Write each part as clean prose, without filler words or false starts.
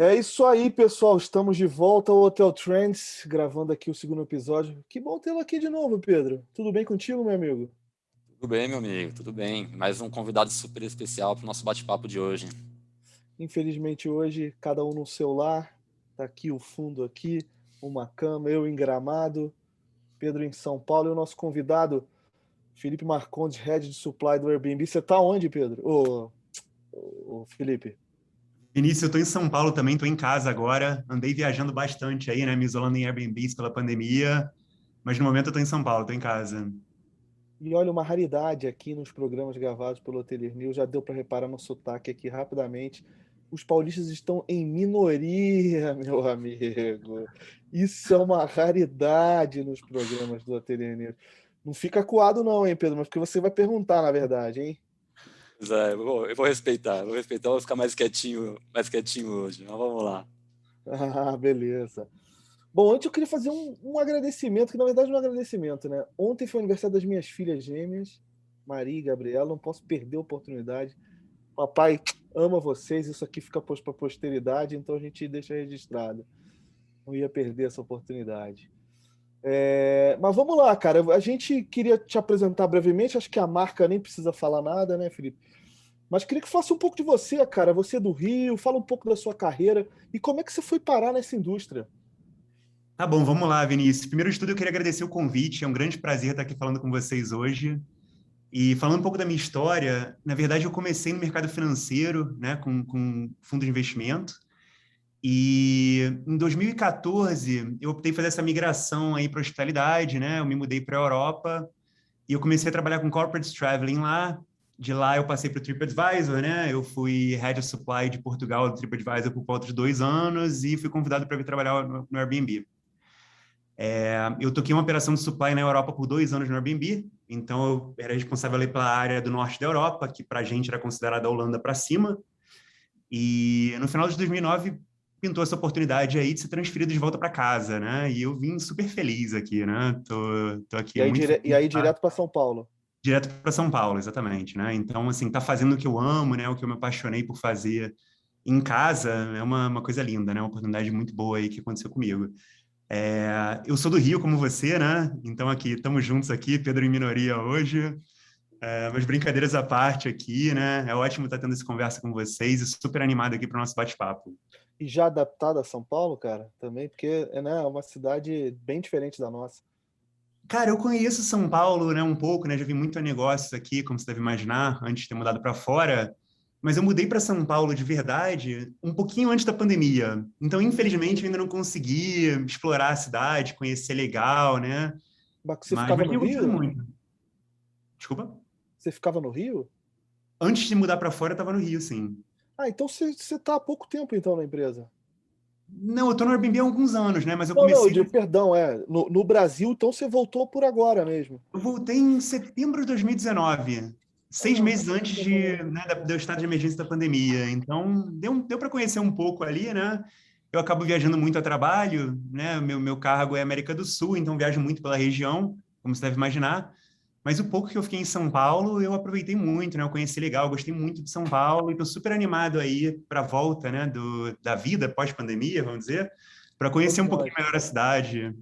É isso aí, pessoal. Estamos de volta ao Hotel Trends, gravando aqui o segundo episódio. Que bom tê-lo aqui de novo, Pedro. Tudo bem contigo, meu amigo? Tudo bem, meu amigo, tudo bem. Mais um convidado super especial para o nosso bate-papo de hoje. Infelizmente hoje, cada um no seu lar. Tá aqui o fundo aqui, uma cama, eu em Gramado, Pedro em São Paulo e o nosso convidado, Felipe Marcondes, Head de Supply do Airbnb. Você tá onde, Pedro? Ô, Felipe. Vinícius, eu estou em São Paulo também, estou em casa agora. Andei viajando bastante aí, né? Me isolando em Airbnbs pela pandemia. Mas no momento eu estou em São Paulo, estou em casa. E olha, uma raridade aqui nos programas gravados pelo Hotelier News, já deu para reparar no sotaque aqui rapidamente. Os paulistas estão em minoria, meu amigo. Isso é uma raridade nos programas do Hotelier News. Não fica acuado não, hein, Pedro? Mas porque você vai perguntar, na verdade, hein? Mas eu vou respeitar, vou ficar mais quietinho hoje. Mas vamos lá. Ah, beleza. Bom, antes eu queria fazer um agradecimento, que na verdade não é um agradecimento, né? Ontem foi o aniversário das minhas filhas gêmeas, Maria e Gabriela, não posso perder a oportunidade. Papai ama vocês, isso aqui fica posto para a posteridade, então a gente deixa registrado. Não ia perder essa oportunidade. Mas vamos lá, cara. A gente queria te apresentar brevemente, acho que a marca nem precisa falar nada, né, Felipe? Mas queria que falasse um pouco de você, cara. Você é do Rio, fala um pouco da sua carreira e como é que você foi parar nessa indústria. Tá bom, vamos lá, Vinícius. Primeiro de tudo, eu queria agradecer o convite. É um grande prazer estar aqui falando com vocês hoje. E falando um pouco da minha história, na verdade, eu comecei no mercado financeiro, né, com fundo de investimento. E em 2014, eu optei por fazer essa migração aí para a hospitalidade, né? Eu me mudei para a Europa e eu comecei a trabalhar com corporate traveling lá. De lá eu passei para o TripAdvisor, né? Eu fui Head of Supply de Portugal do TripAdvisor por volta de 2 anos e fui convidado para vir trabalhar no Airbnb. Eu toquei uma operação de supply na Europa por 2 anos no Airbnb, então eu era responsável ali pela área do norte da Europa, que para a gente era considerada a Holanda para cima. E no final de 2009 pintou essa oportunidade aí de ser transferido de volta para casa, né? E eu vim super feliz aqui, né? Tô aqui muito E feliz aí de estar direto para São Paulo. direto para São Paulo, exatamente, né? Então, assim, tá fazendo o que eu amo, né? O que eu me apaixonei por fazer em casa é uma coisa linda, né? Uma oportunidade muito boa aí que aconteceu comigo. Eu sou do Rio, como você, né? Então, aqui, estamos juntos aqui, Pedro em minoria hoje. Mas brincadeiras à parte aqui, né? É ótimo estar tendo essa conversa com vocês e super animado aqui para o nosso bate-papo. E já adaptado a São Paulo, cara, também, porque né, é uma cidade bem diferente da nossa. Cara, eu conheço São Paulo, né, um pouco, né? Já vi muito negócios aqui, como você deve imaginar, antes de ter mudado para fora. Mas eu mudei para São Paulo de verdade um pouquinho antes da pandemia. Então, infelizmente, eu ainda não consegui explorar a cidade, conhecer legal, né? Mas você Mas ficava no tenho gostado Rio? muito. Desculpa? Você ficava no Rio? Antes de mudar para fora, eu estava no Rio, sim. Ah, então você tá há pouco tempo então na empresa. Não, eu tô no Airbnb há alguns anos, né? Mas eu Não, eu comecei, digo, perdão, no Brasil, então você voltou por agora mesmo. eu voltei em setembro de 2019, seis Ah, meses antes do estado de emergência da pandemia. Então, deu para conhecer um pouco ali, né? Eu acabo viajando muito a trabalho, né? Meu cargo é América do Sul, então viajo muito pela região, como você deve imaginar. Mas o pouco que eu fiquei em São Paulo, eu aproveitei muito, né? Eu conheci legal, gostei muito de São Paulo e estou super animado aí para a volta, né? Da vida pós-pandemia, vamos dizer, para conhecer todos um pouquinho nós. melhor a cidade.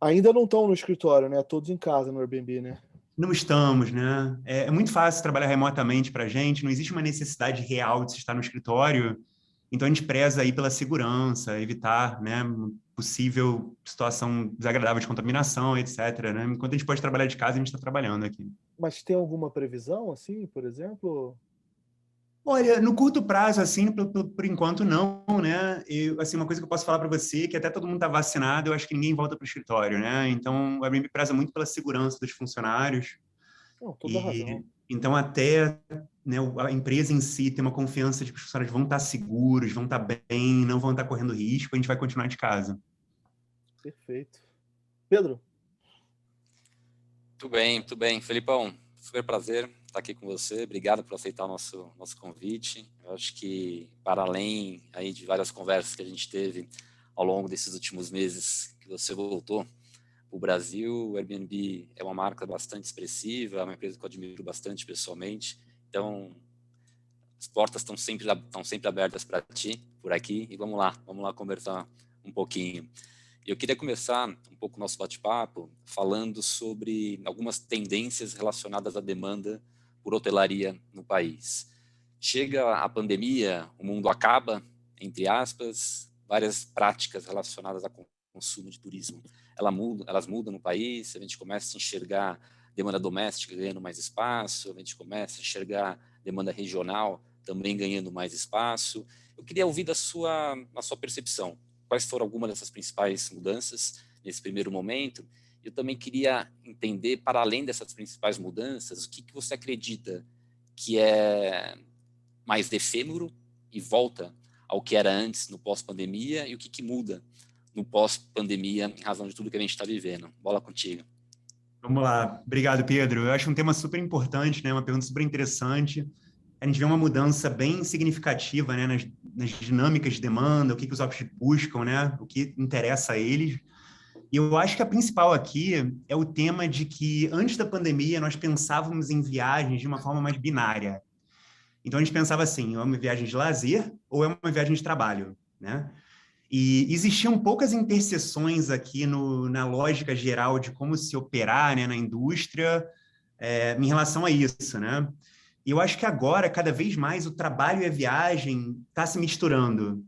Ainda não estão no escritório, né? Todos em casa no Airbnb, né? Não estamos, né? É muito fácil trabalhar remotamente para a gente, não existe uma necessidade real de se estar no escritório, então a gente preza aí pela segurança, evitar, né, possível situação desagradável de contaminação, etc, né? Enquanto a gente pode trabalhar de casa, a gente está trabalhando aqui. Mas tem alguma previsão, assim, por exemplo? Olha, no curto prazo, assim, por enquanto não, né? Assim, uma coisa que eu posso falar para você é que até todo mundo está vacinado, eu acho que ninguém volta para o escritório, né? Então, o Airbnb preza muito pela segurança dos funcionários. Não, toda razão. E então até, né, a empresa em si tem uma confiança de que os funcionários vão estar seguros, vão estar bem, não vão estar correndo risco, a gente vai continuar de casa. Perfeito. Pedro, Tudo bem, tudo bem. Felipão, super prazer estar aqui com você. Obrigado por aceitar o nosso convite. Eu acho que, para além aí de várias conversas que a gente teve ao longo desses últimos meses que você voltou, o Brasil, o Airbnb é uma marca bastante expressiva, é uma empresa que eu admiro bastante pessoalmente. Então, As portas estão sempre abertas para ti, por aqui, e vamos lá conversar um pouquinho. Eu queria começar um pouco o nosso bate-papo falando sobre algumas tendências relacionadas à demanda por hotelaria no país. Chega a pandemia, o mundo acaba, entre aspas, várias práticas relacionadas ao consumo de turismo. Elas mudam no país, a gente começa a enxergar demanda doméstica ganhando mais espaço, a gente começa a enxergar demanda regional também ganhando mais espaço. Eu queria ouvir na sua percepção, quais foram algumas dessas principais mudanças nesse primeiro momento. Eu também queria entender, para além dessas principais mudanças, o que você acredita que é mais efêmero e volta ao que era antes no pós-pandemia, e o que muda no pós-pandemia em razão de tudo que a gente está vivendo. Bola contigo. Vamos lá. Obrigado, Pedro. Eu acho um tema super importante, né? Uma pergunta super interessante. A gente vê uma mudança bem significativa, né? nas dinâmicas de demanda, o que os hóspedes buscam, né? O que interessa a eles. E eu acho que a principal aqui é o tema de que, antes da pandemia, nós pensávamos em viagens de uma forma mais binária. Então, a gente pensava assim, é uma viagem de lazer ou é uma viagem de trabalho, né? E existiam poucas interseções aqui na lógica geral de como se operar, né, na indústria em relação a isso, né? E eu acho que agora, cada vez mais, o trabalho e a viagem está se misturando.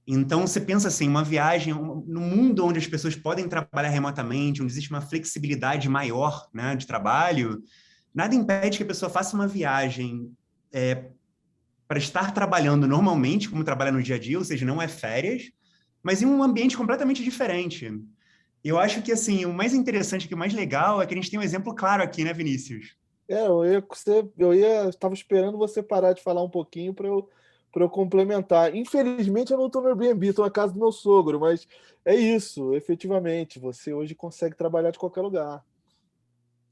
Então, você pensa assim, uma viagem no mundo onde as pessoas podem trabalhar remotamente, onde existe uma flexibilidade maior, né, de trabalho, nada impede que a pessoa faça uma viagem para estar trabalhando normalmente, como trabalha no dia a dia, ou seja, não é férias, mas em um ambiente completamente diferente. Eu acho que, assim, o mais interessante, o mais legal é que a gente tem um exemplo claro aqui, né, Vinícius? Estava esperando você parar de falar um pouquinho para eu complementar. Infelizmente, eu não estou no Airbnb, estou na casa do meu sogro, mas é isso, efetivamente, você hoje consegue trabalhar de qualquer lugar.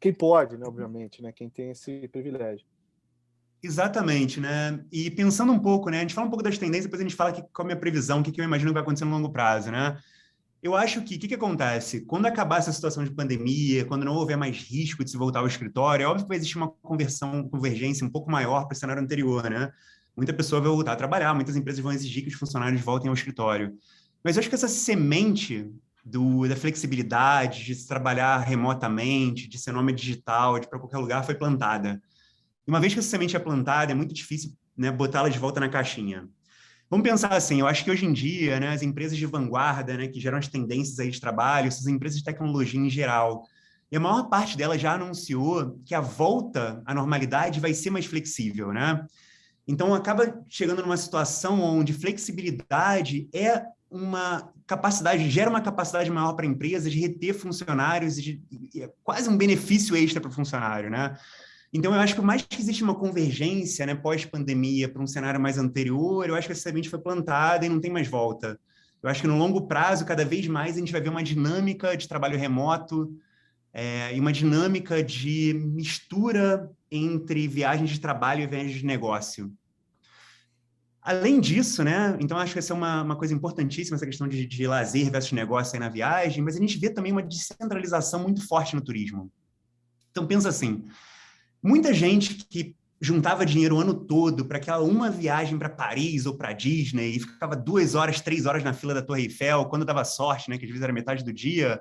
Quem pode, né, obviamente, né, quem tem esse privilégio. Exatamente, né? E pensando um pouco, né? A gente fala um pouco das tendências, depois a gente fala qual é a minha previsão, o que eu imagino que vai acontecer no longo prazo, né? Eu acho que o que acontece? Quando acabar essa situação de pandemia, quando não houver mais risco de se voltar ao escritório, é óbvio que vai existir uma convergência um pouco maior para o cenário anterior, né? Muita pessoa vai voltar a trabalhar, muitas empresas vão exigir que os funcionários voltem ao escritório. Mas eu acho que essa semente da flexibilidade, de se trabalhar remotamente, de ser nômade digital, de ir para qualquer lugar, foi plantada. E uma vez que essa semente é plantada, é muito difícil, né, botá-la de volta na caixinha. Vamos pensar assim, eu acho que hoje em dia, né, as empresas de vanguarda, né, que geram as tendências aí de trabalho, essas empresas de tecnologia em geral, e a maior parte delas já anunciou que a volta à normalidade vai ser mais flexível, né? Então, acaba chegando numa situação onde flexibilidade gera uma capacidade maior para a empresa de reter funcionários e é quase um benefício extra para o funcionário, né? Então, eu acho que mais que existe uma convergência, né, pós-pandemia para um cenário mais anterior, eu acho que essa semente foi plantada e não tem mais volta. Eu acho que no longo prazo, cada vez mais, a gente vai ver uma dinâmica de trabalho remoto e uma dinâmica de mistura entre viagens de trabalho e viagens de negócio. Além disso, né, então acho que essa é uma coisa importantíssima, essa questão de lazer versus negócio aí na viagem, mas a gente vê também uma descentralização muito forte no turismo. Então, pensa assim, muita gente que juntava dinheiro o ano todo para aquela uma viagem para Paris ou para Disney e ficava 2 horas, 3 horas na fila da Torre Eiffel, quando dava sorte, né, que às vezes era metade do dia,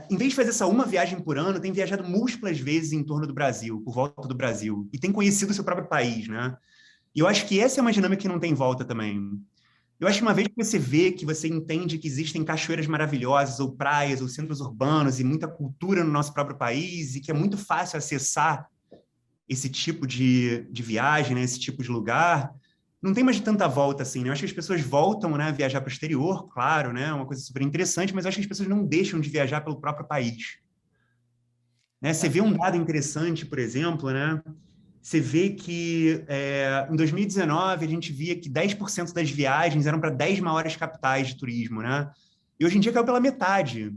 em vez de fazer essa uma viagem por ano, tem viajado múltiplas vezes em torno do Brasil, por volta do Brasil, e tem conhecido o seu próprio país, né? E eu acho que essa é uma dinâmica que não tem volta também. Eu acho que uma vez que você vê, que você entende que existem cachoeiras maravilhosas, ou praias, ou centros urbanos, e muita cultura no nosso próprio país, e que é muito fácil acessar esse tipo de viagem, né, esse tipo de lugar, não tem mais tanta volta assim, né? Eu acho que as pessoas voltam, né, a viajar para o exterior, claro, né, uma coisa super interessante, mas eu acho que as pessoas não deixam de viajar pelo próprio país. Né? Você vê um dado interessante, por exemplo, né? Você vê que em 2019 a gente via que 10% das viagens eram para 10 maiores capitais de turismo, né? E hoje em dia caiu pela metade.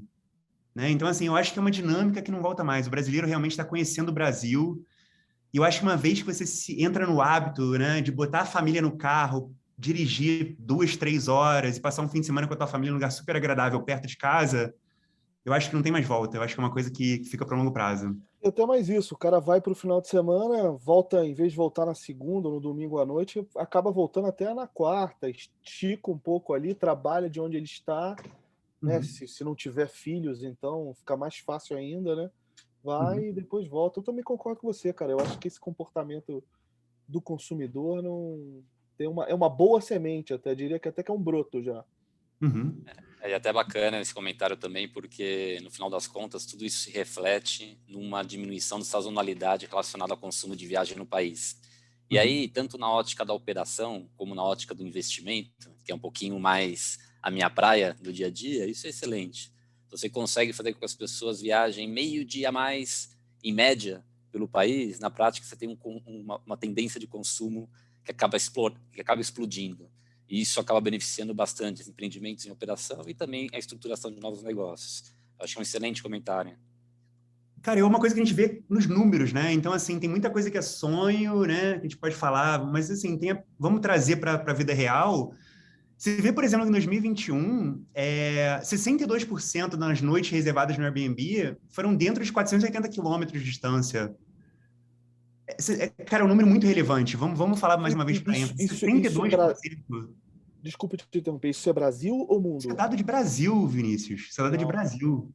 Né? Então, assim, eu acho que é uma dinâmica que não volta mais. O brasileiro realmente está conhecendo o Brasil. E eu acho que uma vez que você entra no hábito, né, de botar a família no carro, dirigir 2, 3 horas e passar um fim de semana com a tua família num lugar super agradável perto de casa, eu acho que não tem mais volta. Eu acho que é uma coisa que fica para longo prazo. E até mais isso, o cara vai para o final de semana, volta, em vez de voltar na segunda ou no domingo à noite, acaba voltando até na quarta, estica um pouco ali, trabalha de onde ele está, né? Uhum. Se não tiver filhos, então fica mais fácil ainda, né? Vai e depois volta. Eu também concordo com você, cara. Eu acho que esse comportamento do consumidor não é uma boa semente, até diria que até que é um broto já. Uhum. É até bacana esse comentário também, porque no final das contas tudo isso se reflete numa diminuição da sazonalidade relacionada ao consumo de viagem no país. E aí, tanto na ótica da operação, como na ótica do investimento, que é um pouquinho mais a minha praia do dia a dia, isso é excelente. Você consegue fazer com que as pessoas viajem meio dia a mais, em média, pelo país, na prática você tem uma tendência de consumo que acaba explodindo. E isso acaba beneficiando bastante os empreendimentos em operação e também a estruturação de novos negócios. Acho que é um excelente comentário. Cara, é uma coisa que a gente vê nos números, né? Então, assim, tem muita coisa que é sonho, né? Que a gente pode falar, mas, assim, vamos trazer para a vida real. Você vê, por exemplo, que em 2021, 62% das noites reservadas no Airbnb foram dentro de 480 quilômetros de distância. Cara, é um número muito relevante. Vamos falar mais uma vez para ênfase. 62%. Desculpa te interromper, isso é Brasil ou mundo? Isso é dado de Brasil, Vinícius. Isso é dado de Brasil.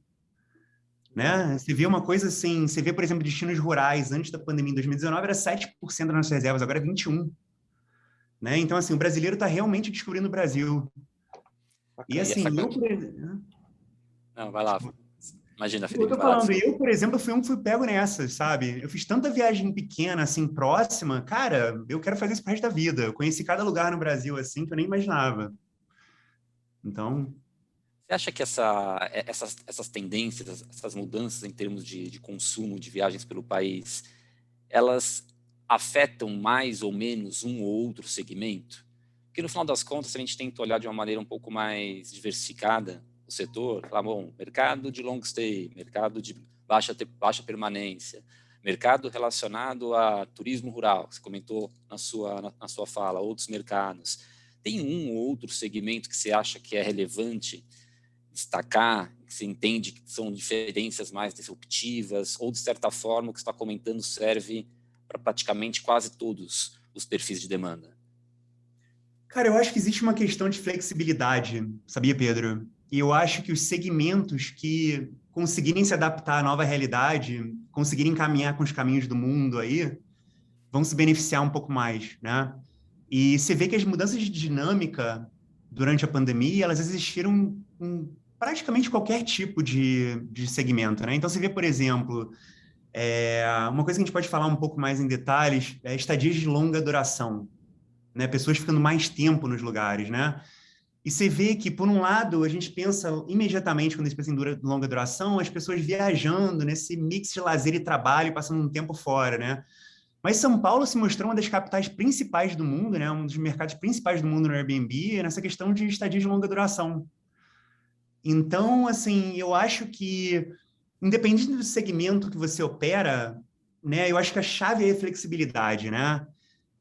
Né? Você vê uma coisa assim, você vê, por exemplo, destinos rurais, antes da pandemia, em 2019, era 7% das nossas reservas, agora é 21%. Né? Então, assim, o brasileiro está realmente descobrindo o Brasil. E, assim, Não, vai lá. Imagina, Felipe. Eu tô falando, eu, por exemplo, fui pego nessas, sabe? Eu fiz tanta viagem pequena, assim, próxima. Cara, eu quero fazer isso pro resto da vida. Eu conheci cada lugar no Brasil, assim, que eu nem imaginava. Então... Você acha que essas tendências, essas mudanças em termos de consumo de viagens pelo país, elas afetam mais ou menos um ou outro segmento? Porque, no final das contas, a gente tenta olhar de uma maneira um pouco mais diversificada o setor, falar, bom, mercado de long stay, mercado de baixa permanência, mercado relacionado a turismo rural, que você comentou na sua fala, outros mercados. Tem um ou outro segmento que você acha que é relevante destacar, que você entende que são diferenças mais disruptivas, ou, de certa forma, o que você está comentando serve para praticamente quase todos os perfis de demanda? Cara, eu acho que existe uma questão de flexibilidade, sabia, Pedro? E eu acho que os segmentos que conseguirem se adaptar à nova realidade, conseguirem caminhar com os caminhos do mundo aí, vão se beneficiar um pouco mais, né? E você vê que as mudanças de dinâmica durante a pandemia, elas existiram em praticamente qualquer tipo de segmento, né? Então, você vê, por exemplo, uma coisa que a gente pode falar um pouco mais em detalhes, é estadias de longa duração, né? Pessoas ficando mais tempo nos lugares, né? E você vê que, por um lado, a gente pensa imediatamente, quando a gente pensa em longa duração, as pessoas viajando nesse mix de lazer e trabalho, passando um tempo fora, né? Mas São Paulo se mostrou uma das capitais principais do mundo, né? Um dos mercados principais do mundo no Airbnb, nessa questão de estadia de longa duração. Então, assim, eu acho que, independente do segmento que você opera, né? Eu acho que a chave é a flexibilidade, né?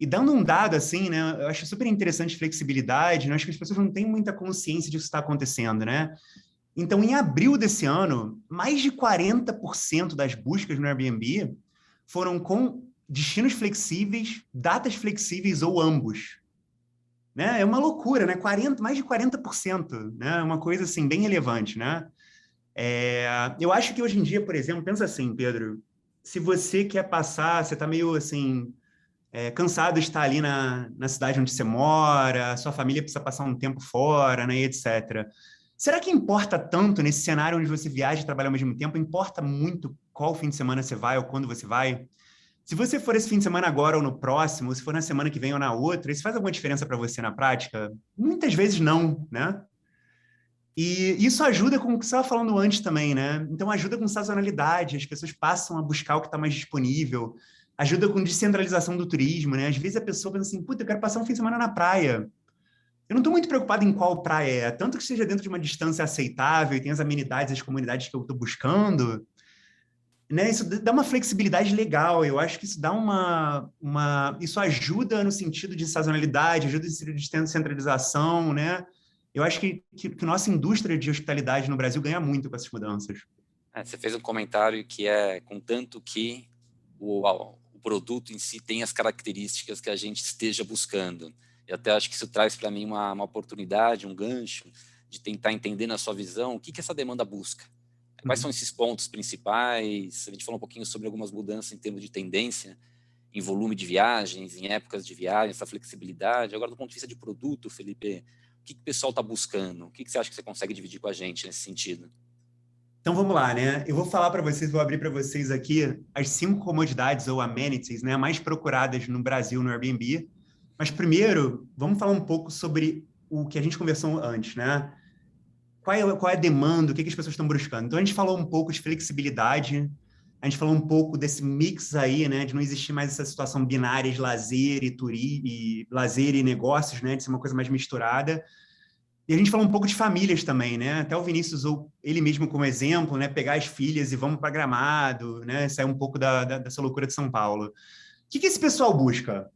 E dando um dado assim, né? Eu acho super interessante flexibilidade, né? Acho que as pessoas não têm muita consciência disso que está acontecendo, né? Então, em abril desse ano, mais de 40% das buscas no Airbnb foram com destinos flexíveis, datas flexíveis ou ambos. Né? É uma loucura, né? Mais de 40%, né? Uma coisa assim bem relevante, né? Eu acho que hoje em dia, por exemplo, pensa assim, Pedro, se você quer passar, você está meio assim cansado de estar ali na cidade onde você mora, sua família precisa passar um tempo fora, né, etc. Será que importa tanto nesse cenário onde você viaja e trabalha ao mesmo tempo? Importa muito qual fim de semana você vai ou quando você vai? Se você for esse fim de semana agora ou no próximo, ou se for na semana que vem ou na outra, isso faz alguma diferença para você na prática? Muitas vezes não, né? E isso ajuda com o que você estava falando antes também, né? Então ajuda com sazonalidade, as pessoas passam a buscar o que está mais disponível, ajuda com descentralização do turismo, né? Às vezes a pessoa pensa assim, puta, eu quero passar um fim de semana na praia. Eu não estou muito preocupado em qual praia é, tanto que seja dentro de uma distância aceitável e tem as amenidades, as comunidades que eu estou buscando, né? Isso dá uma flexibilidade legal. Eu acho que isso dá isso ajuda no sentido de sazonalidade, ajuda no sentido de descentralização, né? Eu acho que nossa indústria de hospitalidade no Brasil ganha muito com essas mudanças. Você fez um comentário que é contanto que o produto em si tem as características que a gente esteja buscando. Eu até acho que isso traz para mim uma oportunidade, um gancho, de tentar entender na sua visão o que essa demanda busca. Quais são esses pontos principais? A gente falou um pouquinho sobre algumas mudanças em termos de tendência, em volume de viagens, em épocas de viagem, essa flexibilidade. Agora, do ponto de vista de produto, Felipe, o que o pessoal está buscando? O que você acha que você consegue dividir com a gente nesse sentido? Então vamos lá, né? Eu vou falar para vocês, vou abrir para vocês aqui as 5 comodidades ou amenities, né, mais procuradas no Brasil no Airbnb. Mas primeiro, vamos falar um pouco sobre o que a gente conversou antes, né? Qual é a demanda, o que as pessoas estão buscando? Então a gente falou um pouco de flexibilidade, a gente falou um pouco desse mix aí, né, de não existir mais essa situação binária de lazer e lazer e negócios, né, de ser uma coisa mais misturada. E a gente falou um pouco de famílias também, né? Até o Vinícius usou ele mesmo como exemplo, né? Pegar as filhas e vamos para Gramado, né? Sair um pouco dessa loucura de São Paulo. O que esse pessoal busca?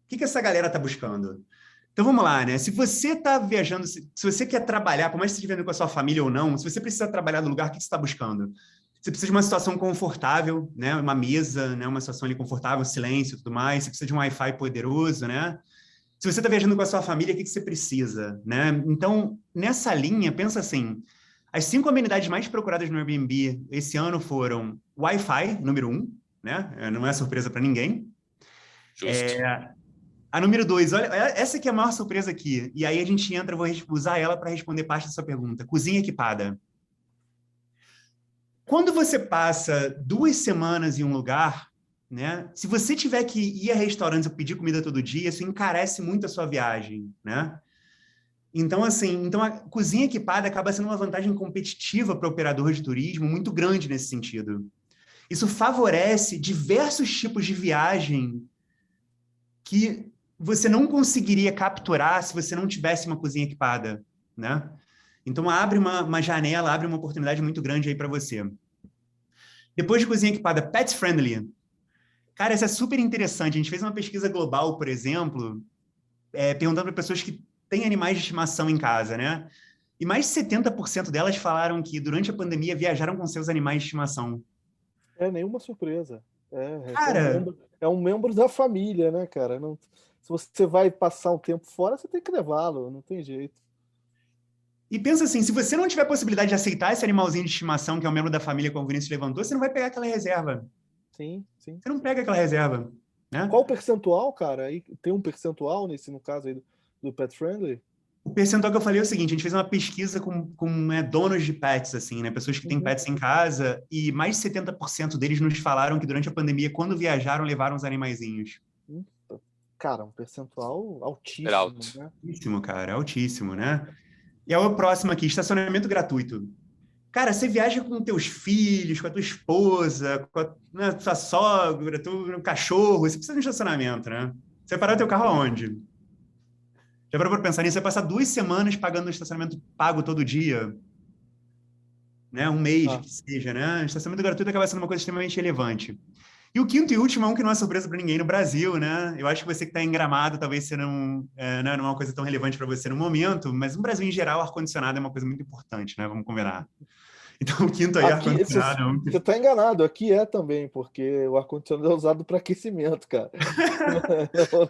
O que essa galera está buscando? Então vamos lá, né? Se você está viajando, se você quer trabalhar, por mais que você esteja vivendo com a sua família ou não, se você precisa trabalhar no lugar, o que você está buscando? Você precisa de uma situação confortável, né? Uma mesa, né? Uma situação ali confortável, silêncio e tudo mais. Você precisa de um Wi-Fi poderoso, né? Se você está viajando com a sua família, o que você precisa, né? Então, nessa linha, pensa assim, as 5 amenidades mais procuradas no Airbnb esse ano foram Wi-Fi, número 1, né? Não é surpresa para ninguém. Justo. A número 2, olha, essa aqui é a maior surpresa aqui. E aí a gente entra, eu vou usar ela para responder parte da sua pergunta. Cozinha equipada. Quando você passa 2 semanas em um lugar, né? Se você tiver que ir a restaurantes ou pedir comida todo dia, isso encarece muito a sua viagem, né? Então, assim, a cozinha equipada acaba sendo uma vantagem competitiva para o operador de turismo muito grande nesse sentido. Isso favorece diversos tipos de viagem que você não conseguiria capturar se você não tivesse uma cozinha equipada, né? Então, abre uma janela, abre uma oportunidade muito grande aí para você. Depois de cozinha equipada, pet friendly. Cara, isso é super interessante. A gente fez uma pesquisa global, por exemplo, perguntando para pessoas que têm animais de estimação em casa, né? E mais de 70% delas falaram que durante a pandemia viajaram com seus animais de estimação. É nenhuma surpresa. Cara, É um membro da família, né, cara? Não, se você vai passar um tempo fora, você tem que levá-lo, não tem jeito. e pensa assim, se você não tiver possibilidade de aceitar esse animalzinho de estimação, que é um membro da família, como o Vinícius levantou, você não vai pegar aquela reserva. Sim, sim. Você não pega aquela reserva, né? Qual o percentual, cara? Aí tem um percentual no caso aí do Pet Friendly? O percentual que eu falei é o seguinte, a gente fez uma pesquisa com donos de pets, assim, né? Pessoas que têm pets em casa, e mais de 70% deles nos falaram que durante a pandemia, quando viajaram, levaram os animaizinhos. Cara, um percentual Super altíssimo, alto. né? Altíssimo, cara, altíssimo, né? E o próximo aqui, estacionamento gratuito. Cara, você viaja com teus filhos, com a tua esposa, com a tua sogra, teu cachorro, você precisa de um estacionamento, né? Você vai parar o teu carro aonde? Já parou para pensar nisso? Você vai passar 2 semanas pagando um estacionamento pago todo dia, né? Um mês, Ah, que seja, né? Estacionamento gratuito acaba sendo uma coisa extremamente relevante. E o quinto e último é um que não é surpresa para ninguém no Brasil, né? Eu acho que você que está em Gramado, talvez você não, né, não é uma coisa tão relevante para você no momento, mas no Brasil, em geral, ar-condicionado é uma coisa muito importante, né? Vamos combinar. Então, o quinto aí, aqui, ar-condicionado. você tá enganado, aqui é também, porque o ar-condicionado é usado para aquecimento, cara.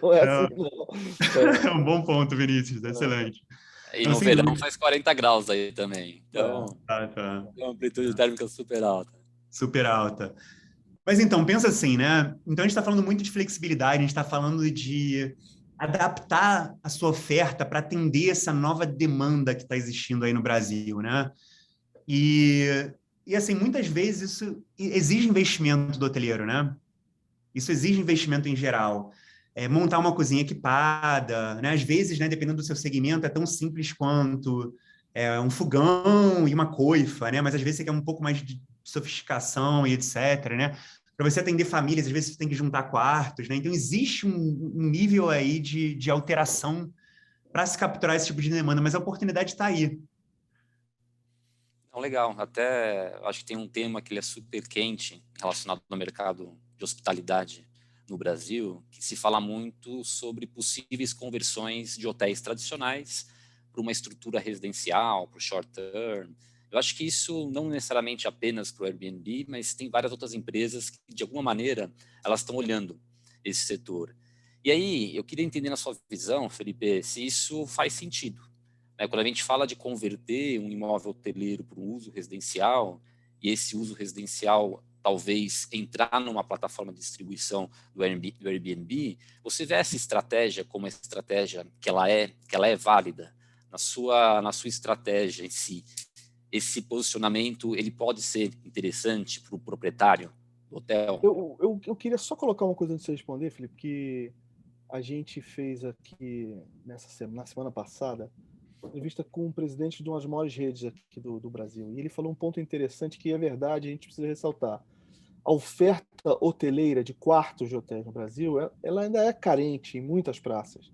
Não é assim, não. É um bom ponto, Vinícius, excelente. E Então, no sem verão dúvida. faz 40 graus aí também. Então, Tá. é uma amplitude térmica super alta. Super alta. Mas então, pensa assim, né? Então a gente está falando muito de flexibilidade, a gente está falando de adaptar a sua oferta para atender essa nova demanda que está existindo aí no Brasil, né? E, e assim, muitas vezes isso exige investimento do hoteleiro, né? Isso exige investimento em geral. Montar uma cozinha equipada, né? Às vezes, né, dependendo do seu segmento, é tão simples quanto um fogão e uma coifa, né? Mas às vezes você quer um pouco mais de sofisticação e etc, né? Para você atender famílias, às vezes você tem que juntar quartos, né? Então existe um nível aí de alteração para se capturar esse tipo de demanda, mas a oportunidade está aí. Então, legal. Até acho que tem um tema que ele é super quente relacionado ao mercado de hospitalidade no Brasil, que se fala muito sobre possíveis conversões de hotéis tradicionais para uma estrutura residencial, para o short term. Eu acho que isso não necessariamente apenas para o Airbnb, mas tem várias outras empresas que, de alguma maneira, elas estão olhando esse setor. E aí, eu queria entender na sua visão, Felipe, se isso faz sentido, né? Quando a gente fala de converter um imóvel hoteleiro para um uso residencial, e esse uso residencial talvez entrar numa plataforma de distribuição do Airbnb, você vê essa estratégia como uma estratégia que ela é válida na sua estratégia em si. Esse posicionamento ele pode ser interessante para o proprietário do hotel? Eu queria só colocar uma coisa antes de você responder, Felipe, que a gente fez aqui na semana passada, entrevista com o presidente de uma das maiores redes aqui do Brasil. E ele falou um ponto interessante que é verdade, a gente precisa ressaltar. A oferta hoteleira de quartos de hotéis no Brasil, ela ainda é carente em muitas praças.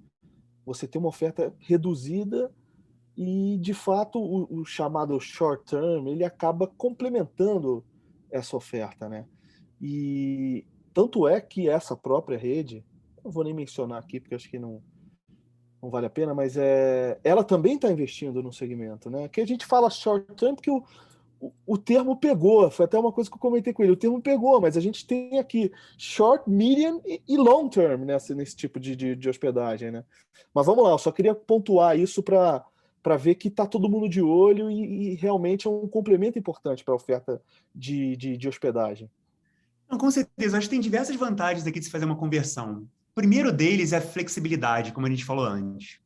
Você tem uma oferta reduzida e, de fato, o chamado short term, ele acaba complementando essa oferta, né? E tanto é que essa própria rede, não vou nem mencionar aqui, porque acho que não vale a pena, mas ela também está investindo no segmento, né? Que a gente fala short term porque o termo pegou, foi até uma coisa que eu comentei com ele, o termo pegou, mas a gente tem aqui short, medium e long term nesse tipo de hospedagem, né? Mas vamos lá, eu só queria pontuar isso para ver que está todo mundo de olho e realmente é um complemento importante para a oferta de hospedagem. Não, com certeza, acho que tem diversas vantagens aqui de se fazer uma conversão. O primeiro deles é a flexibilidade, como a gente falou antes.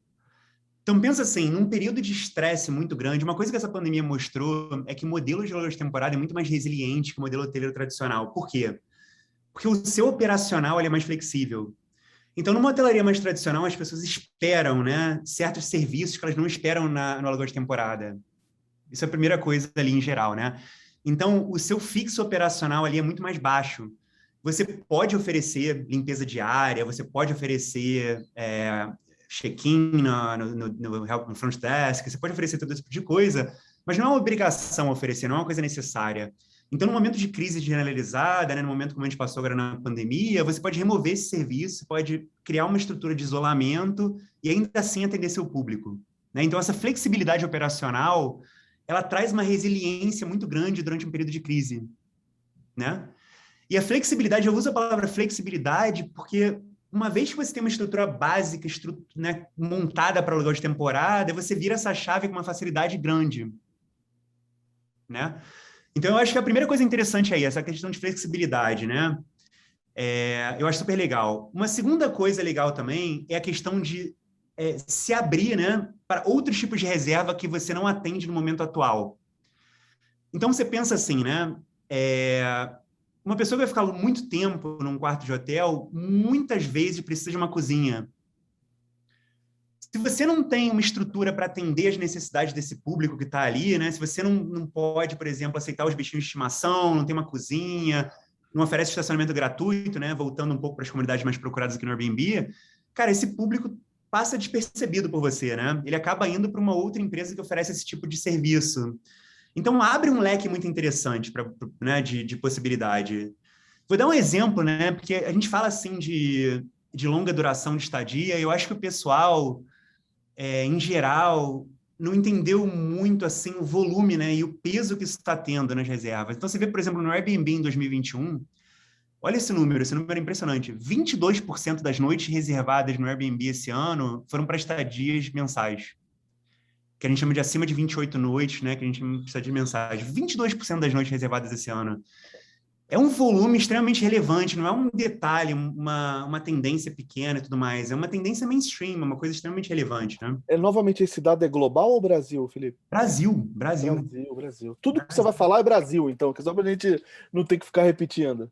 Então, pensa assim, num período de estresse muito grande, uma coisa que essa pandemia mostrou é que o modelo de aluguel de temporada é muito mais resiliente que o modelo hoteleiro tradicional. Por quê? Porque o seu operacional ele é mais flexível. Então, numa hotelaria mais tradicional, as pessoas esperam, né, certos serviços que elas não esperam no aluguel de temporada. Isso é a primeira coisa ali em geral, né? Então, o seu fixo operacional ali é muito mais baixo. Você pode oferecer limpeza diária, você pode oferecer check-in no front desk, você pode oferecer todo esse tipo de coisa, mas não é uma obrigação oferecer, não é uma coisa necessária. Então, no momento de crise generalizada, né, no momento como a gente passou agora na pandemia, você pode remover esse serviço, pode criar uma estrutura de isolamento e ainda assim atender seu público, né? Então, essa flexibilidade operacional, ela traz uma resiliência muito grande durante um período de crise, né? E a flexibilidade, eu uso a palavra flexibilidade porque uma vez que você tem uma estrutura básica, né, montada para aluguel de temporada, você vira essa chave com uma facilidade grande, né? Então, eu acho que a primeira coisa interessante aí, essa questão de flexibilidade, né? Eu acho super legal. Uma segunda coisa legal também é a questão de se abrir, né, para outros tipos de reserva que você não atende no momento atual. Então, você pensa assim, né? Uma pessoa que vai ficar muito tempo num quarto de hotel, muitas vezes precisa de uma cozinha. Se você não tem uma estrutura para atender as necessidades desse público que está ali, né? Se você não pode, por exemplo, aceitar os bichinhos de estimação, não tem uma cozinha, não oferece estacionamento gratuito, né? Voltando um pouco para as comunidades mais procuradas aqui no Airbnb, cara, esse público passa despercebido por você, né? Ele acaba indo para uma outra empresa que oferece esse tipo de serviço. Então, abre um leque muito interessante né, de possibilidade. Vou dar um exemplo, né? Porque a gente fala assim de longa duração de estadia, e eu acho que o pessoal, em geral, não entendeu muito assim o volume, né, e o peso que isso está tendo nas reservas. Então, você vê, por exemplo, no Airbnb em 2021, olha esse número é impressionante. 22% das noites reservadas no Airbnb esse ano foram para estadias mensais, que a gente chama de acima de 28 noites, né, que a gente precisa de mensagem. 22% das noites reservadas esse ano. É um volume extremamente relevante, não é um detalhe, uma tendência pequena e tudo mais. É uma tendência mainstream, uma coisa extremamente relevante, né? Novamente, esse dado é global ou Brasil, Felipe? Brasil. Brasil. Tudo que você vai falar é Brasil, então, que só pra gente não ter que ficar repetindo.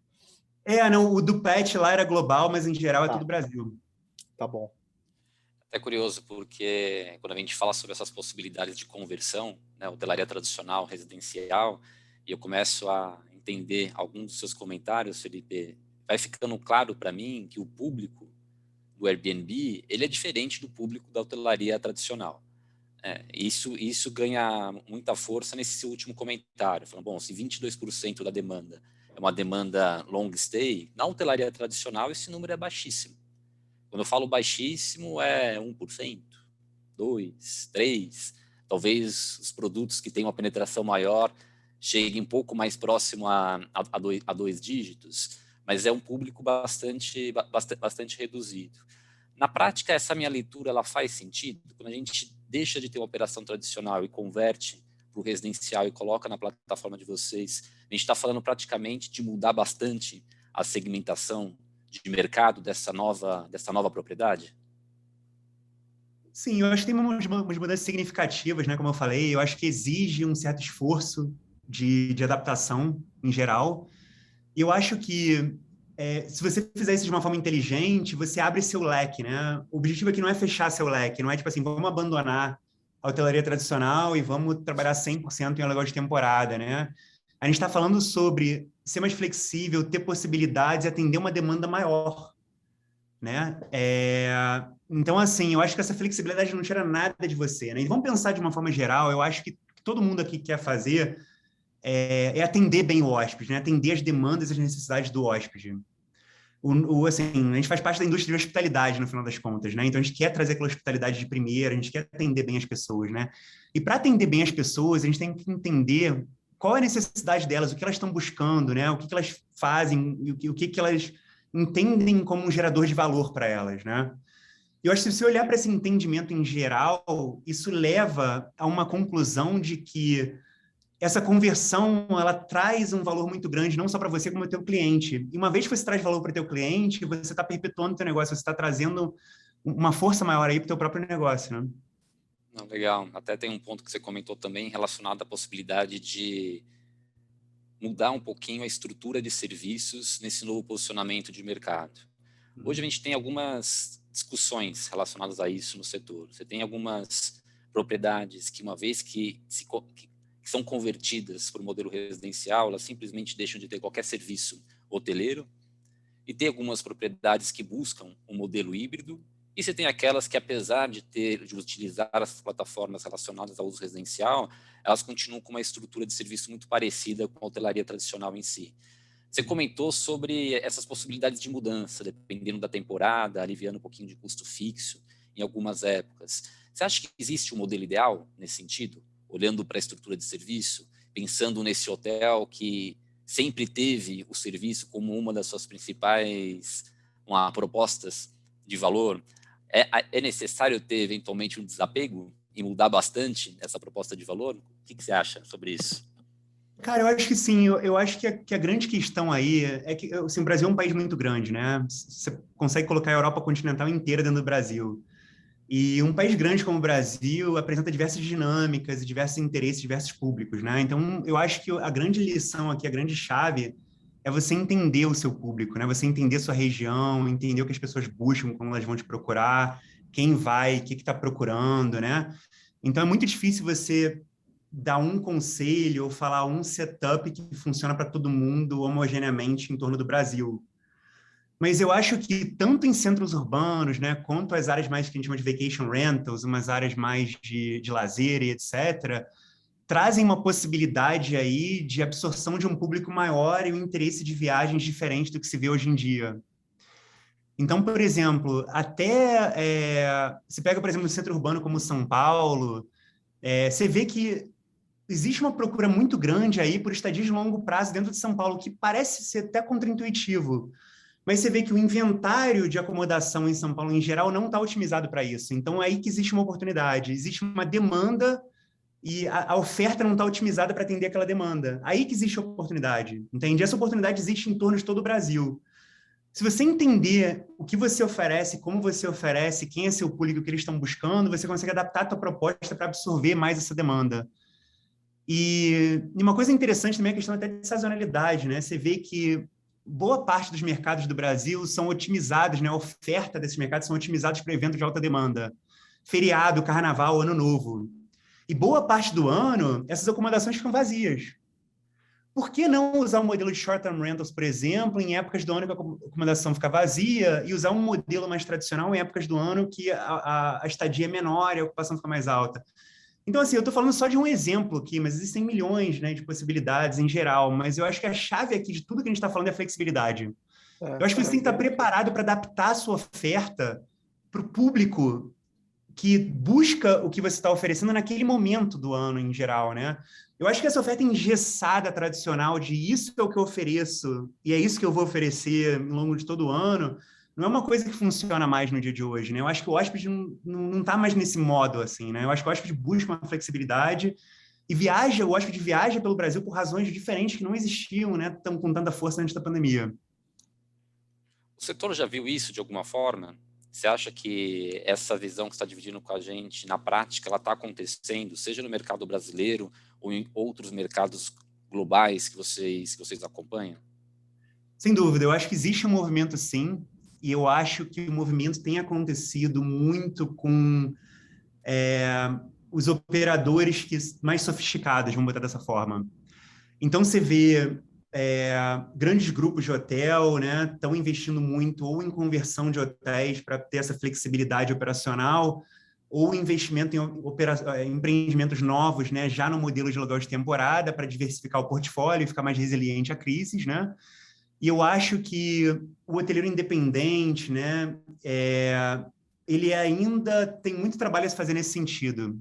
Não, o do Pet lá era global, mas em geral é tudo Brasil. Tá bom. É curioso, porque quando a gente fala sobre essas possibilidades de conversão, né, hotelaria tradicional, residencial, e eu começo a entender alguns dos seus comentários, Felipe, vai ficando claro para mim que o público do Airbnb, ele é diferente do público da hotelaria tradicional. Isso ganha muita força nesse seu último comentário, falando, bom, se 22% da demanda é uma demanda long stay, na hotelaria tradicional esse número é baixíssimo. Quando eu falo baixíssimo, é 1%, 2, 3, talvez os produtos que têm uma penetração maior cheguem um pouco mais próximo a 2 dígitos, mas é um público bastante reduzido. Na prática, essa minha leitura ela faz sentido? Quando a gente deixa de ter uma operação tradicional e converte para o residencial e coloca na plataforma de vocês, a gente está falando praticamente de mudar bastante a segmentação de mercado dessa nova propriedade? Sim, eu acho que tem umas mudanças significativas, né? Como eu falei, eu acho que exige um certo esforço de adaptação em geral. E eu acho que se você fizer isso de uma forma inteligente, você abre seu leque, né? O objetivo aqui não é fechar seu leque, não é tipo assim, vamos abandonar a hotelaria tradicional e vamos trabalhar 100% em aluguel de temporada, né? A gente está falando sobre ser mais flexível, ter possibilidades e atender uma demanda maior, né? Então, assim, eu acho que essa flexibilidade não tira nada de você, né? E vamos pensar de uma forma geral, eu acho que todo mundo aqui quer fazer é atender bem o hóspede, né? Atender as demandas e as necessidades do hóspede. Assim, a gente faz parte da indústria de hospitalidade, no final das contas, né? Então, a gente quer trazer aquela hospitalidade de primeira, a gente quer atender bem as pessoas, né? E para atender bem as pessoas, a gente tem que entender qual é a necessidade delas, o que elas estão buscando, né? O que elas fazem, o que elas entendem como um gerador de valor para elas, né? Eu acho que se você olhar para esse entendimento em geral, isso leva a uma conclusão de que essa conversão, ela traz um valor muito grande, não só para você, como para o teu cliente. E uma vez que você traz valor para o teu cliente, você está perpetuando o teu negócio, você está trazendo uma força maior aí para o teu próprio negócio, né? Não, legal. Até tem um ponto que você comentou também relacionado à possibilidade de mudar um pouquinho a estrutura de serviços nesse novo posicionamento de mercado. Hoje a gente tem algumas discussões relacionadas a isso no setor. Você tem algumas propriedades que, uma vez que são convertidas para o modelo residencial, elas simplesmente deixam de ter qualquer serviço hoteleiro, e tem algumas propriedades que buscam um modelo híbrido, e você tem aquelas que, apesar de utilizar as plataformas relacionadas ao uso residencial, elas continuam com uma estrutura de serviço muito parecida com a hotelaria tradicional em si. Você comentou sobre essas possibilidades de mudança, dependendo da temporada, aliviando um pouquinho de custo fixo em algumas épocas. Você acha que existe um modelo ideal nesse sentido? Olhando para a estrutura de serviço, pensando nesse hotel que sempre teve o serviço como uma das suas principais propostas de valor, é necessário ter eventualmente um desapego e mudar bastante essa proposta de valor? O que você acha sobre isso? Cara, eu acho que sim. Eu acho que a grande questão aí é que assim, o Brasil é um país muito grande, né? Você consegue colocar a Europa continental inteira dentro do Brasil. E um país grande como o Brasil apresenta diversas dinâmicas, diversos interesses, diversos públicos, né? Então, eu acho que a grande lição aqui, a grande chave é você entender o seu público, né? Você entender sua região, entender o que as pessoas buscam, como elas vão te procurar, quem vai, o que está procurando, né? Então, é muito difícil você dar um conselho ou falar um setup que funciona para todo mundo homogeneamente em torno do Brasil. Mas eu acho que tanto em centros urbanos, né, quanto as áreas mais que a gente chama de vacation rentals, umas áreas mais de lazer e etc., trazem uma possibilidade aí de absorção de um público maior e um interesse de viagens diferente do que se vê hoje em dia. Então, por exemplo, se pega, por exemplo, um centro urbano como São Paulo, você vê que existe uma procura muito grande aí por estadias de longo prazo dentro de São Paulo, que parece ser até contraintuitivo. Mas você vê que o inventário de acomodação em São Paulo, em geral, não está otimizado para isso. Então, é aí que existe uma oportunidade. Existe uma demanda e a oferta não está otimizada para atender aquela demanda. Aí que existe a oportunidade, entende? Essa oportunidade existe em torno de todo o Brasil. Se você entender o que você oferece, como você oferece, quem é seu público, o que eles estão buscando, você consegue adaptar a tua proposta para absorver mais essa demanda. E uma coisa interessante também é a questão até de sazonalidade, né? Você vê que boa parte dos mercados do Brasil são otimizados, né? A oferta desses mercados são otimizados para eventos de alta demanda. Feriado, carnaval, ano novo. E boa parte do ano, essas acomodações ficam vazias. Por que não usar um modelo de short-term rentals, por exemplo, em épocas do ano que a acomodação fica vazia e usar um modelo mais tradicional em épocas do ano que a estadia é menor e a ocupação fica mais alta? Então, assim, eu estou falando só de um exemplo aqui, mas existem milhões, né, de possibilidades em geral. Mas eu acho que a chave aqui de tudo que a gente está falando é a flexibilidade. Eu acho que você tem que estar preparado para adaptar a sua oferta para o público que busca o que você está oferecendo naquele momento do ano em geral, né? Eu acho que essa oferta engessada, tradicional, de isso é o que eu ofereço e é isso que eu vou oferecer ao longo de todo o ano, não é uma coisa que funciona mais no dia de hoje, né? Eu acho que o hóspede não tá mais nesse modo, assim, né? Eu acho que o hóspede busca uma flexibilidade e o hóspede viaja pelo Brasil por razões diferentes que não existiam, né? Tão com tanta força antes da pandemia. O setor já viu isso de alguma forma? Você acha que essa visão que você está dividindo com a gente, na prática, ela está acontecendo, seja no mercado brasileiro ou em outros mercados globais que vocês acompanham? Sem dúvida, eu acho que existe um movimento, sim, e eu acho que o movimento tem acontecido muito com os operadores mais sofisticados, vamos botar dessa forma. Então, você vê grandes grupos de hotel, né, estão investindo muito ou em conversão de hotéis para ter essa flexibilidade operacional, ou investimento em empreendimentos novos, né, já no modelo de aluguel de temporada, para diversificar o portfólio e ficar mais resiliente a crises, né? E eu acho que o hoteleiro independente, né, ele ainda tem muito trabalho a se fazer nesse sentido.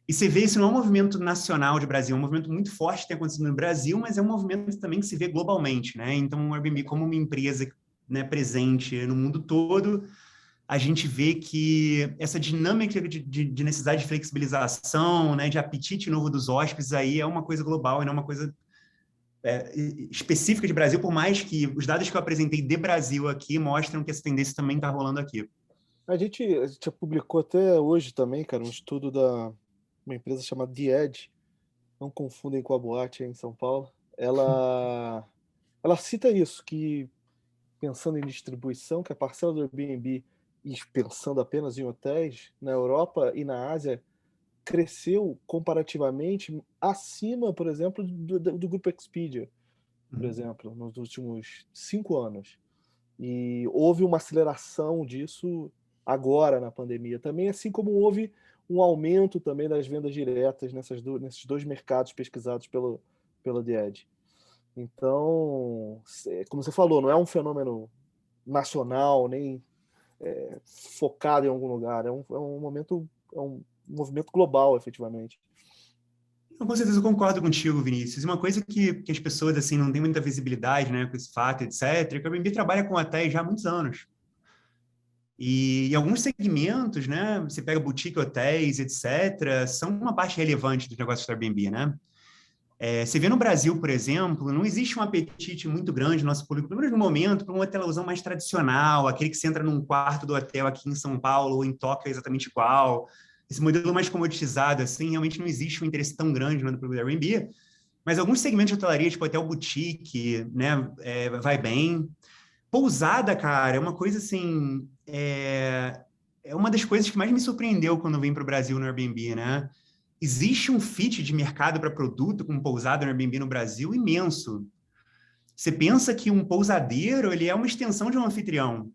E você vê, isso não é um movimento nacional de Brasil, é um movimento muito forte que tem acontecido no Brasil, mas é um movimento também que se vê globalmente, né? Então, o Airbnb, como uma empresa, né, presente no mundo todo, a gente vê que essa dinâmica de necessidade de flexibilização, né, de apetite novo dos hóspedes, aí é uma coisa global e não uma coisa específica de Brasil, por mais que os dados que eu apresentei de Brasil aqui mostram que essa tendência também está rolando aqui. A gente publicou até hoje também, cara, um estudo da uma empresa chamada The Edge, não confundem com a Boate aí em São Paulo. Ela cita isso, que pensando em distribuição, que a parcela do Airbnb, e pensando apenas em hotéis, na Europa e na Ásia, cresceu comparativamente acima, por exemplo, do Grupo Expedia, por exemplo, nos últimos 5 anos. E houve uma aceleração disso agora na pandemia também, assim como houve um aumento também das vendas diretas nesses dois mercados pesquisados pela The Edge. Então, como você falou, não é um fenômeno nacional, nem focado em algum lugar, é um movimento global, efetivamente. Com certeza eu concordo contigo, Vinícius. E uma coisa que as pessoas assim não têm muita visibilidade, né, com esse fato, etc., é que o Airbnb trabalha com hotéis já há muitos anos. E em alguns segmentos, né, você pega boutique hotéis, etc., são uma parte relevante dos negócios do Airbnb, né? Você vê no Brasil, por exemplo, não existe um apetite muito grande no nosso público, pelo menos no momento, para um hotelzão mais tradicional, aquele que você entra num quarto do hotel aqui em São Paulo ou em Tóquio é exatamente igual. Esse modelo mais comoditizado, assim, realmente não existe um interesse tão grande no público do Airbnb, mas alguns segmentos de hotelaria, tipo hotel boutique, né, vai bem. Pousada, cara, é uma coisa assim, é uma das coisas que mais me surpreendeu quando eu vim para o Brasil no Airbnb, né? Existe um fit de mercado para produto com pousada no Airbnb no Brasil imenso. Você pensa que um pousadeiro, ele é uma extensão de um anfitrião,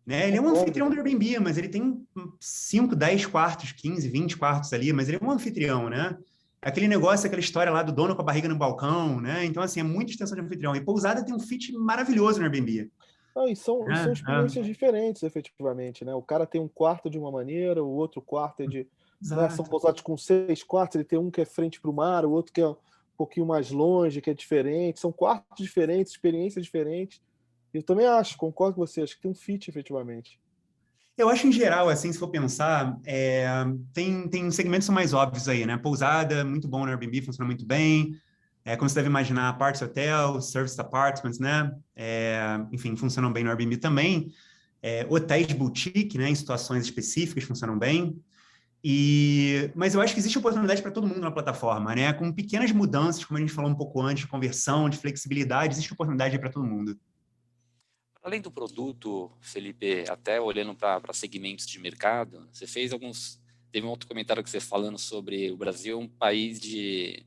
né? Ele é um Concordo, anfitrião do cara. Airbnb, mas ele tem 5, 10 quartos, 15, 20 quartos ali, mas ele é um anfitrião, né? Aquele negócio, aquela história lá do dono com a barriga no balcão, né? Então, assim, é muita extensão de anfitrião. E pousada tem um fit maravilhoso no Airbnb. Não, e são Né? experiências diferentes, efetivamente, né? O cara tem um quarto de uma maneira, o outro quarto é de, né? São Exato. pousados com 6 quartos, ele tem um que é frente para o mar, o outro que é um pouquinho mais longe, que é diferente. São quartos diferentes, experiências diferentes. Eu também acho, concordo com você, acho que tem um fit, efetivamente. Eu acho, em geral, assim, se for pensar, tem segmentos que são mais óbvios aí, né? Pousada, muito bom no Airbnb, funciona muito bem. Como você deve imaginar, Parts Hotel, Service Apartments, né? Enfim, funcionam bem no Airbnb também. Hotéis boutique, né? Em situações específicas, funcionam bem. Mas eu acho que existe oportunidade para todo mundo na plataforma, né? Com pequenas mudanças, como a gente falou um pouco antes, de conversão, de flexibilidade, existe oportunidade para todo mundo. Além do produto, Felipe, até olhando para segmentos de mercado, você fez teve um outro comentário que você falando sobre o Brasil, um país de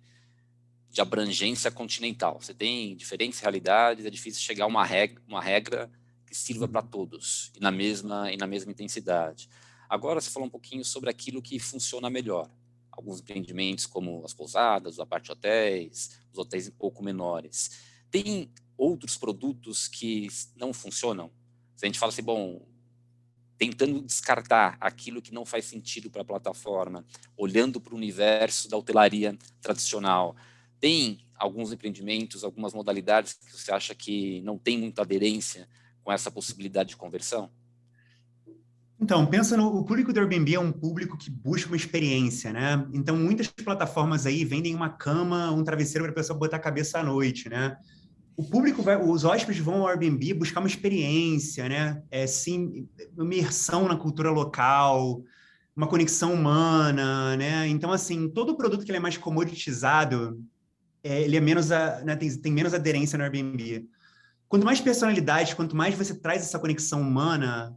abrangência continental. Você tem diferentes realidades, é difícil chegar a uma regra que sirva para todos e na mesma intensidade. Agora você falou um pouquinho sobre aquilo que funciona melhor. Alguns empreendimentos como as pousadas, os apart-hotéis, os hotéis um pouco menores. Tem outros produtos que não funcionam? Se a gente fala assim, bom, tentando descartar aquilo que não faz sentido para a plataforma, olhando para o universo da hotelaria tradicional. Tem alguns empreendimentos, algumas modalidades que você acha que não tem muita aderência com essa possibilidade de conversão? Então, pensa o público do Airbnb é um público que busca uma experiência, né? Então, muitas plataformas aí vendem uma cama, um travesseiro para a pessoa botar a cabeça à noite, né? O público os hóspedes vão ao Airbnb buscar uma experiência, né? Sim, imersão na cultura local, uma conexão humana, né? Então, assim, todo produto que ele é mais comoditizado, ele é menos, né, tem menos aderência no Airbnb. Quanto mais personalidade, quanto mais você traz essa conexão humana,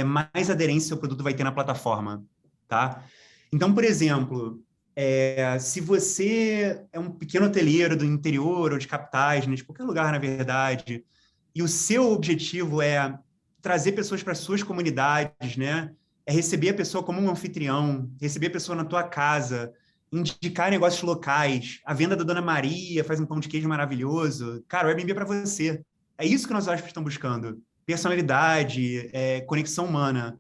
mais aderência o produto vai ter na plataforma, tá? Então, por exemplo, se você é um pequeno hoteleiro do interior ou de capitais, né, de qualquer lugar, na verdade, e o seu objetivo é trazer pessoas para suas comunidades, né? É receber a pessoa como um anfitrião, receber a pessoa na tua casa, indicar negócios locais, a venda da Dona Maria faz um pão de queijo maravilhoso. Cara, o Airbnb é para você. É isso que nós hóspedes estão buscando. Personalidade, conexão humana.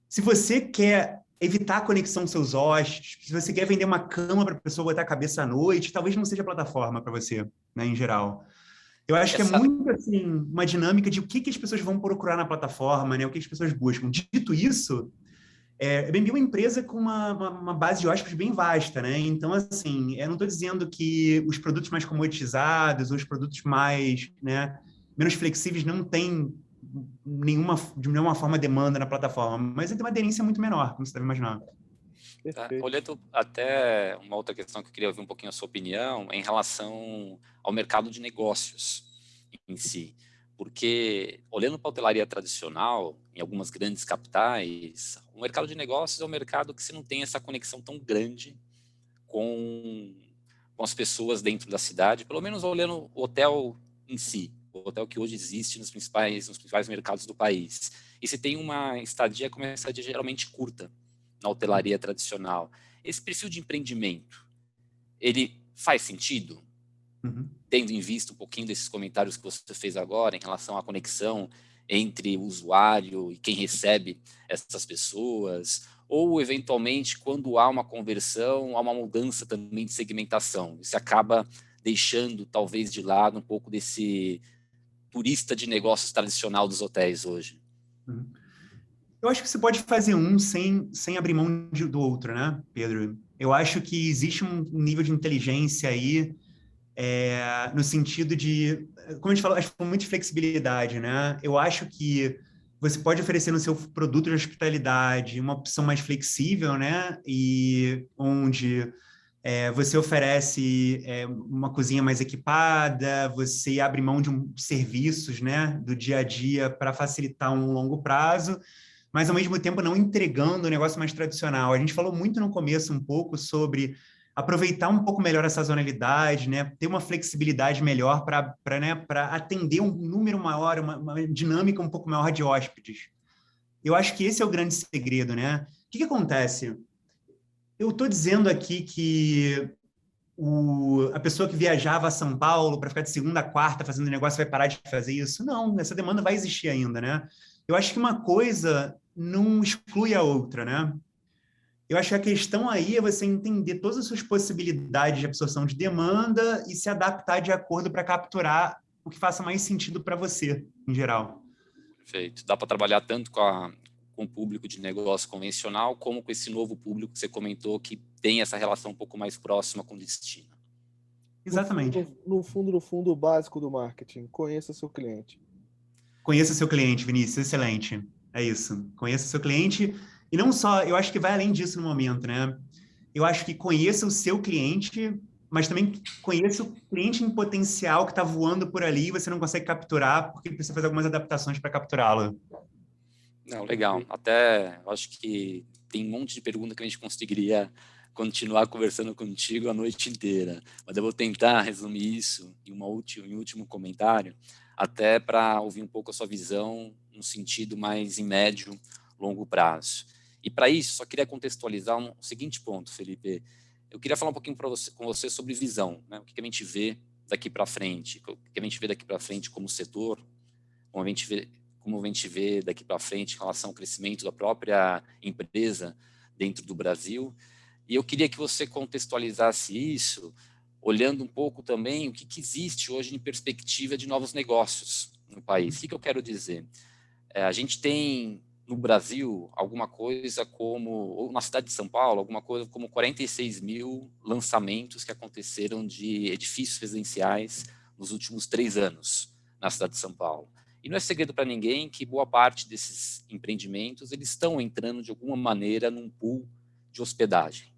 Se você quer evitar a conexão com seus hóspedes, se você quer vender uma cama para a pessoa botar a cabeça à noite, talvez não seja a plataforma para você, né, em geral. Eu acho que é muito assim, uma dinâmica de o que as pessoas vão procurar na plataforma, né? O que as pessoas buscam. Dito isso, a Airbnb é uma empresa com uma base de hóspedes bem vasta, né? Então, assim, eu não estou dizendo que os produtos mais comoditizados, ou os produtos mais, né, menos flexíveis não têm de nenhuma forma demanda na plataforma, mas tem uma aderência muito menor, como você deve imaginar. Tá. Olhando até uma outra questão que eu queria ouvir um pouquinho a sua opinião, em relação ao mercado de negócios em si. Porque, olhando para a hotelaria tradicional, em algumas grandes capitais, o mercado de negócios é um mercado que você não tem essa conexão tão grande com as pessoas dentro da cidade, pelo menos olhando o hotel em si, o hotel que hoje existe nos principais mercados do país. E você tem uma estadia, como uma estadia geralmente curta na hotelaria tradicional. Esse perfil de empreendimento, ele faz sentido? Uhum. Tendo em vista um pouquinho desses comentários que você fez agora em relação à conexão entre o usuário e quem recebe essas pessoas, ou eventualmente quando há uma conversão, há uma mudança também de segmentação. Isso acaba deixando talvez de lado um pouco desse turista de negócios tradicional dos hotéis hoje. Uhum. Eu acho que você pode fazer um sem abrir mão do outro, né, Pedro? Eu acho que existe um nível de inteligência aí, no sentido de, como a gente falou, acho que com muita flexibilidade, né? Eu acho que você pode oferecer no seu produto de hospitalidade uma opção mais flexível, né? E onde você oferece uma cozinha mais equipada, você abre mão de serviços, né, do dia a dia para facilitar um longo prazo, mas ao mesmo tempo não entregando um negócio mais tradicional. A gente falou muito no começo um pouco sobre aproveitar um pouco melhor a sazonalidade, né? Ter uma flexibilidade melhor para atender um número maior, uma dinâmica um pouco maior de hóspedes. Eu acho que esse é o grande segredo, né? O que acontece? Eu estou dizendo aqui que a pessoa que viajava a São Paulo para ficar de segunda a quarta fazendo negócio vai parar de fazer isso? Não, essa demanda vai existir ainda, né? Eu acho que uma coisa não exclui a outra, né? Eu acho que a questão aí é você entender todas as suas possibilidades de absorção de demanda e se adaptar de acordo para capturar o que faça mais sentido para você, em geral. Perfeito. Dá para trabalhar tanto com o público de negócio convencional, como com esse novo público que você comentou, que tem essa relação um pouco mais próxima com o destino. Exatamente. No fundo, o básico do marketing, conheça seu cliente. Conheça seu cliente, Vinícius, excelente. É isso. Conheça seu cliente. E não só, eu acho que vai além disso no momento, né? Eu acho que conheça o seu cliente, mas também conheça o cliente em potencial que está voando por ali e você não consegue capturar, porque precisa fazer algumas adaptações para capturá-lo. Não, legal. Até acho que tem um monte de pergunta que a gente conseguiria continuar conversando contigo a noite inteira. Mas eu vou tentar resumir isso em um último comentário, até para ouvir um pouco a sua visão no sentido mais em médio, longo prazo. E para isso, só queria contextualizar o seguinte ponto, Felipe. Eu queria falar um pouquinho com você sobre visão, né? O que a gente vê daqui para frente, o que a gente vê daqui para frente como setor, como como a gente vê daqui para frente em relação ao crescimento da própria empresa dentro do Brasil. E eu queria que você contextualizasse isso, olhando um pouco também o que existe hoje em perspectiva de novos negócios no país. O que eu quero dizer? A gente tem no Brasil alguma coisa como, ou na cidade de São Paulo, alguma coisa como 46 mil lançamentos que aconteceram de edifícios residenciais nos últimos 3 anos na cidade de São Paulo. E não é segredo para ninguém que boa parte desses empreendimentos eles estão entrando de alguma maneira num pool de hospedagem.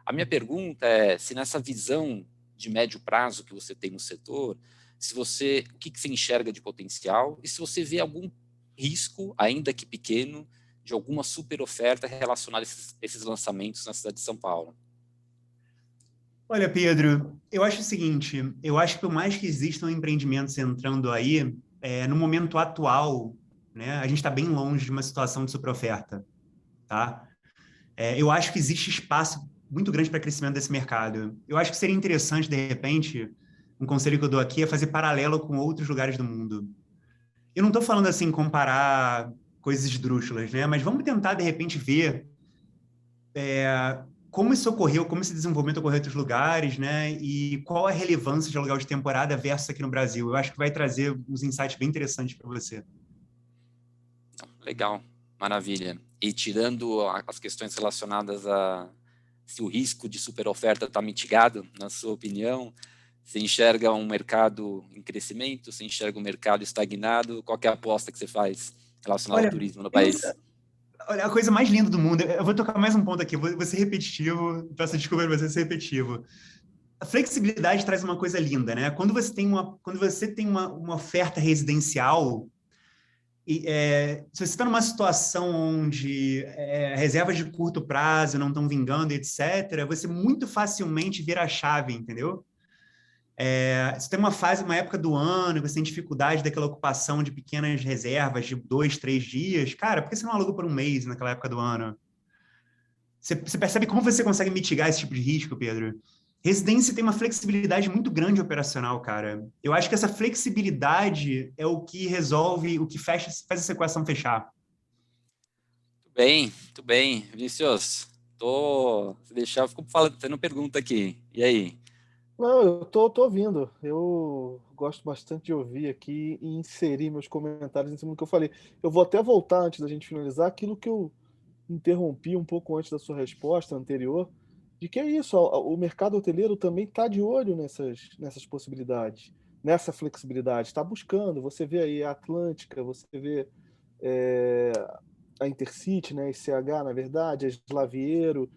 A minha pergunta é se nessa visão de médio prazo que você tem no setor, o que você enxerga de potencial e se você vê algum risco, ainda que pequeno, de alguma super oferta relacionada a esses lançamentos na cidade de São Paulo. Olha, Pedro, eu acho o seguinte, eu acho que por mais que existam empreendimentos entrando aí, no momento atual, né, a gente está bem longe de uma situação de superoferta, tá? Eu acho que existe espaço muito grande para crescimento desse mercado. Eu acho que seria interessante, de repente, um conselho que eu dou aqui é fazer paralelo com outros lugares do mundo. Eu não estou falando assim, comparar coisas esdrúxulas, né? Mas vamos tentar, de repente, ver como isso ocorreu, como esse desenvolvimento ocorreu em outros lugares, né? E qual a relevância de aluguel de temporada versus aqui no Brasil. Eu acho que vai trazer uns insights bem interessantes para você. Legal, maravilha. E tirando as questões relacionadas a se o risco de superoferta está mitigado, na sua opinião, você enxerga um mercado em crescimento, você enxerga um mercado estagnado, qual que é a aposta que você faz relacionada ao turismo no país? Olha, a coisa mais linda do mundo, eu vou tocar mais um ponto aqui, vou ser repetitivo, peço desculpa para você ser repetitivo. A flexibilidade traz uma coisa linda, né? Quando você tem uma oferta residencial, se você está numa situação onde reservas de curto prazo não estão vingando, etc., você muito facilmente vira a chave, entendeu? Você tem uma época do ano, você tem dificuldade daquela ocupação de pequenas reservas de 2, 3 dias. Cara, por que você não aluga por um mês naquela época do ano? Você percebe como você consegue mitigar esse tipo de risco, Pedro? Residência tem uma flexibilidade muito grande operacional, cara. Eu acho que essa flexibilidade é o que resolve, o que faz essa equação fechar. Muito bem. Vinícius, fico fazendo pergunta aqui. E aí? Não, eu tô ouvindo. Eu gosto bastante de ouvir aqui e inserir meus comentários em cima do que eu falei. Eu vou até voltar antes da gente finalizar aquilo que eu interrompi um pouco antes da sua resposta anterior, de que é isso, o mercado hoteleiro também está de olho nessas possibilidades, nessa flexibilidade, está buscando. Você vê aí a Atlântica, você vê é, a Intercity, né, a ICH, na verdade, a Slaviero,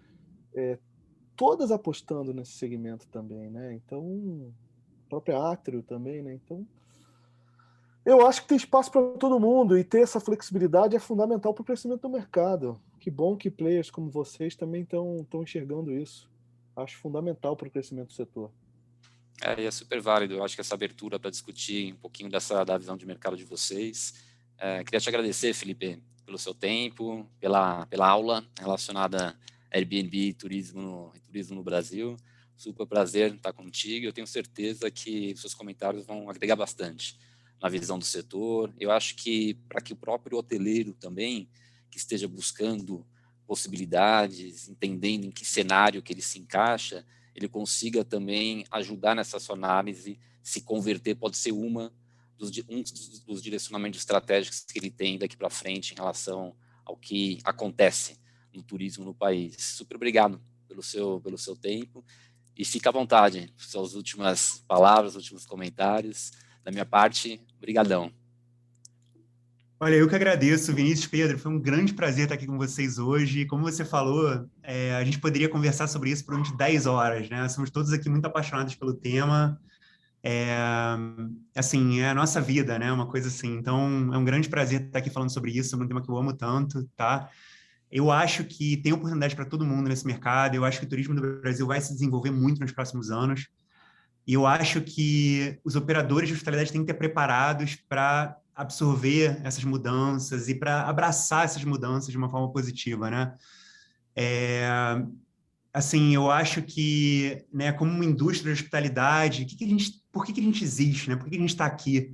todas apostando nesse segmento também, né? Então, a própria Atrio também, né? Então, eu acho que tem espaço para todo mundo e ter essa flexibilidade é fundamental para o crescimento do mercado. Que bom que players como vocês também estão enxergando isso. Acho fundamental para o crescimento do setor. É super válido. Eu acho que essa abertura para discutir um pouquinho da visão de mercado de vocês. Queria te agradecer, Felipe, pelo seu tempo, pela aula relacionada a Airbnb e turismo no Brasil. Super prazer estar contigo. Eu tenho certeza que seus comentários vão agregar bastante na visão do setor. Eu acho que para que o próprio hoteleiro também, que esteja buscando possibilidades, entendendo em que cenário que ele se encaixa, ele consiga também ajudar nessa sua análise, se converter, pode ser um dos direcionamentos estratégicos que ele tem daqui para frente em relação ao que acontece no turismo no país. Super obrigado pelo seu tempo e fica à vontade, suas últimas palavras, últimos comentários. Da minha parte, brigadão. Olha, eu que agradeço, Vinícius, Pedro, foi um grande prazer estar aqui com vocês hoje. Como você falou, a gente poderia conversar sobre isso por uns 10 horas, né? Somos todos aqui muito apaixonados pelo tema. Assim, é a nossa vida, né? Uma coisa assim. Então, é um grande prazer estar aqui falando sobre isso, um tema que eu amo tanto, tá? Eu acho que tem oportunidade para todo mundo nesse mercado. Eu acho que o turismo do Brasil vai se desenvolver muito nos próximos anos. E eu acho que os operadores de hospitalidade têm que estar preparados para absorver essas mudanças e para abraçar essas mudanças de uma forma positiva, né? Assim, eu acho que, né, como uma indústria de hospitalidade, por que a gente existe, né? Por que a gente está aqui?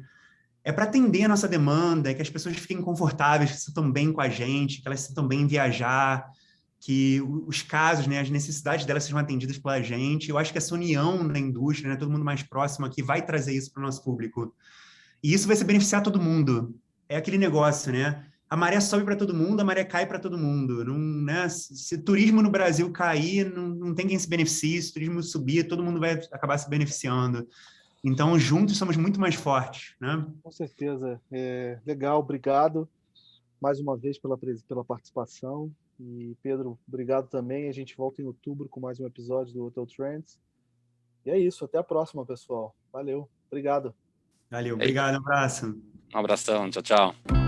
é para atender a nossa demanda, que as pessoas fiquem confortáveis, que se sintam bem com a gente, que elas se sintam bem em viajar, que os casos, né, as necessidades delas sejam atendidas pela gente. Eu acho que essa união da indústria, né, todo mundo mais próximo aqui, vai trazer isso para o nosso público. E isso vai se beneficiar todo mundo. É aquele negócio, né? A maré sobe para todo mundo, a maré cai para todo mundo. Não, né? Se o turismo no Brasil cair, não tem quem se beneficie. Se o turismo subir, todo mundo vai acabar se beneficiando. Então, juntos somos muito mais fortes, né? Com certeza. Legal, obrigado mais uma vez pela participação. E, Pedro, obrigado também. A gente volta em outubro com mais um episódio do Hotel Trends. E é isso. Até a próxima, pessoal. Valeu. Obrigado. Valeu. Obrigado. Um abraço. Um abração. Tchau, tchau.